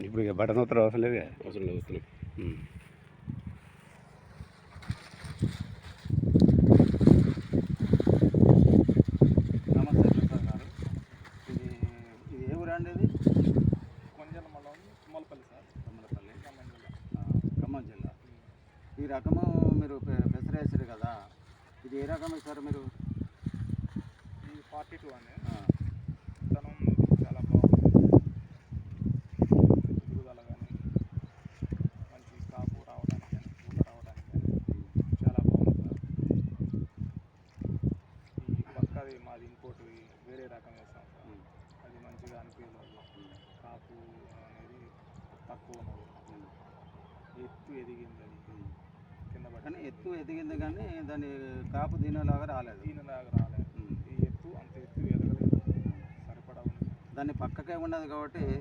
ఇప్పుడు ఇక బటన్ ఉత్తరం అవసరం లేదు. అవసరం లేదు వస్తున్నాం. నమస్తే ప్రసాద్ గారు. ఇది ఇది ఏ ఊరు అండి? ఇది కొంజల మండలం తుమ్మలపల్లి సార్. తుమ్మలపల్లి, ఖమ్మం జిల్లా. ఖమ్మం జిల్లా. ఈ రకము మీరు పెసర వేసారు కదా, ఇది ఏ రకం వేసారు మీరు? ఈ 42 అని ఆ, విత్తనం చాలా బాగుంది. ఎదుగుదల కానీ మంచి కాపు రావడానికి కానీ పూత రావడానికి కానీ చాలా బాగుంది సార్. ఈ పక్కది మాది ఇంకోటి వేరే రకం వేస్తాం సార్. అది మంచిగా అనిపించలేదు. కాపు అనేది తక్కువ ఉన్నది. ఎత్తు ఎదిగింది, అది కింద కానీ పడి ఎత్తు ఎదిగింది కానీ దాని కాపు దీనిలాగా రాలేదు. దీనిలాగా రాలేదు. ఈ ఎత్తు అంత ఎత్తు ఎదగలేదు, సరిపడా ఉంది. దాన్ని పక్కకే ఉన్నది కాబట్టి